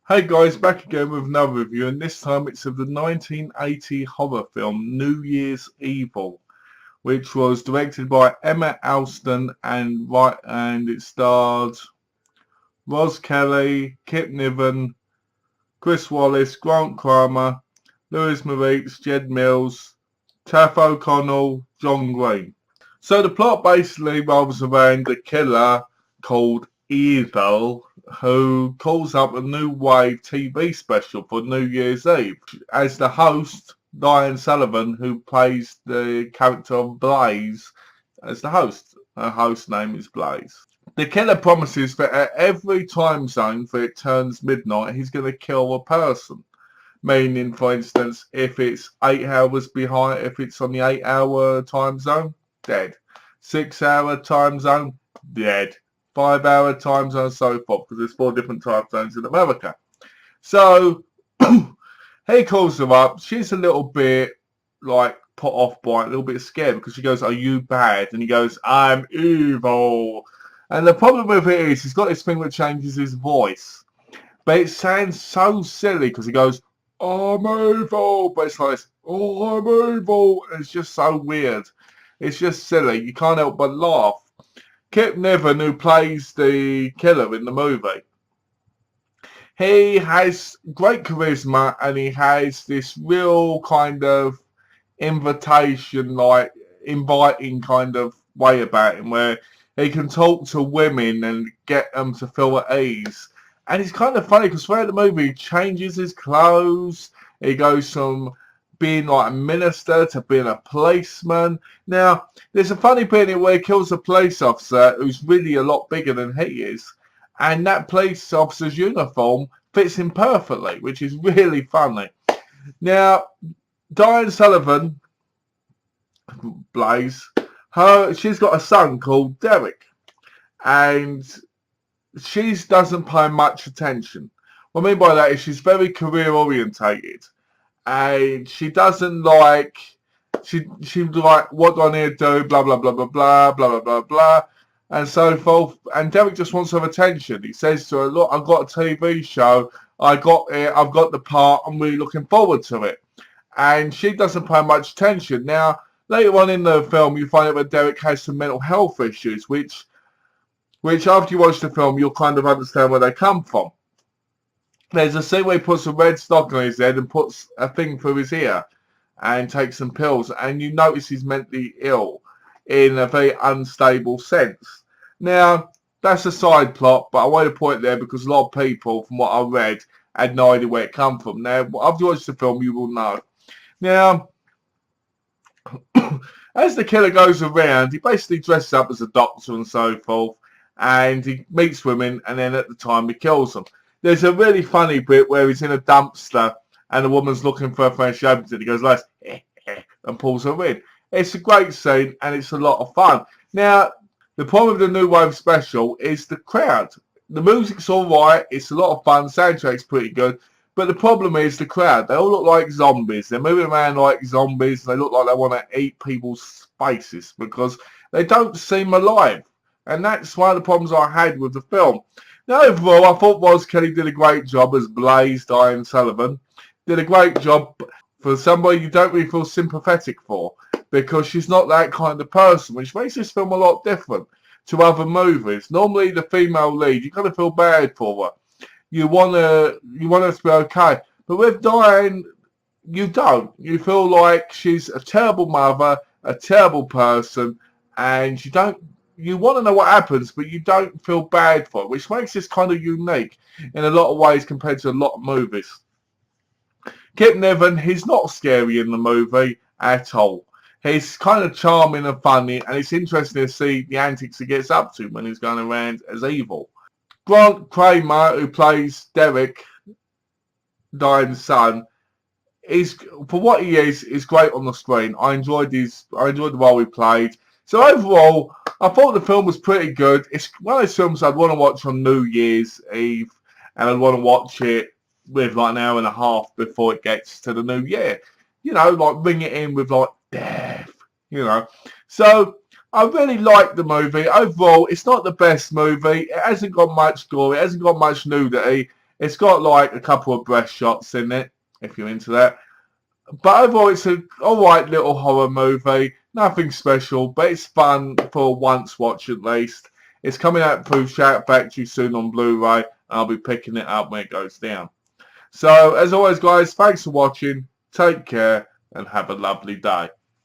Hey guys, back again with another review, and this time it's of the 1980 horror film New Year's Evil, which was directed by Emma Alston and it starred Roz Kelly, Kip Niven, Chris Wallace, Grant Kramer, Louis Moritz, Jed Mills, Taff O'Connell, John Green. So the plot basically revolves around a killer called Evil who calls up a new wave TV special for New Year's Eve. As the host, Diane Sullivan, who plays the character of Blaze, as the host. Her host name is Blaze. The killer promises that at every time zone that it turns midnight, he's going to kill a person. Meaning, for instance, if it's 8 hours behind, if it's on the 8-hour time zone, dead. 6-hour time zone, dead. 5-hour time zone, and so forth, because there's 4 different time zones in America. So he calls her up. She's a little bit like put off by it, a little bit scared, because she goes, "Are you bad?" And he goes, "I'm evil." And the problem with it is he's got this thing that changes his voice, but it sounds so silly because he goes, "I'm evil," but it's like, "Oh, I'm evil." And it's just so weird. It's just silly. You can't help but laugh. Kip Niven, who plays the killer in the movie, he has great charisma and he has this real kind of invitation, like inviting kind of way about him, where he can talk to women and get them to feel at ease. And it's kind of funny because throughout the movie he changes his clothes. He goes from being like a minister to being a policeman. Now, there's a funny bit in it where he kills a police officer who's really a lot bigger than he is. And that police officer's uniform fits him perfectly, which is really funny. Now, Diane Sullivan, Blaze, she's got a son called Derek. And she doesn't pay much attention. What I mean by that is she's very career orientated. And she doesn't like, she like, "What do I need to do, blah, blah, blah, blah, blah, blah, blah, blah, blah," and so forth. And Derek just wants her attention. He says to her, "Look, I've got a TV show. I've got the part. I'm really looking forward to it." And she doesn't pay much attention. Now, later on in the film, you find out that Derek has some mental health issues, which after you watch the film, you'll kind of understand where they come from. There's a scene where he puts a red stock on his head and puts a thing through his ear and takes some pills, and you notice he's mentally ill in a very unstable sense. Now, that's a side plot, but I want to point there because a lot of people, from what I read, had no idea where it come from. Now, after you watch the film, you will know. Now, as the killer goes around, he basically dresses up as a doctor and so forth, and he meets women, and then at the time he kills them. There's a really funny bit where he's in a dumpster and the woman's looking for a friend. She opens it, he goes like and pulls her in. It's a great scene and it's a lot of fun. Now, the problem with the New Wave special is the crowd. The music's alright, it's a lot of fun, soundtrack's pretty good, but the problem is the crowd. They all look like zombies. They're moving around like zombies. They look like they want to eat people's faces because they don't seem alive. And that's one of the problems I had with the film. Now, overall, I thought Roz Kelly did a great job as Blaze, Diane Sullivan. Did a great job for somebody you don't really feel sympathetic for because she's not that kind of person, which makes this film a lot different to other movies. Normally, the female lead, you kind of feel bad for her. You want her to be okay. But with Diane, you don't. You feel like she's a terrible mother, a terrible person, and you want to know what happens, but you don't feel bad for it, which makes this kind of unique in a lot of ways compared to a lot of movies. Kip Niven, he's not scary in the movie at all. He's kind of charming and funny, and it's interesting to see the antics he gets up to when he's going around as evil. Grant Kramer, who plays Derek, Diane's son, for what he is great on the screen. I enjoyed the role he played. So overall, I thought the film was pretty good. It's one of those films I'd want to watch on New Year's Eve, and I'd want to watch it with like an hour and a half before it gets to the new year. You know, like ring it in with like death, you know. So I really liked the movie. Overall, it's not the best movie. It hasn't got much gore. It hasn't got much nudity. It's got like a couple of breast shots in it, if you're into that. But overall, it's an alright little horror movie. Nothing special, but it's fun for a once watch at least. It's coming out through Shout Factory soon on Blu-ray, and I'll be picking it up when it goes down. So, as always, guys, thanks for watching. Take care, and have a lovely day.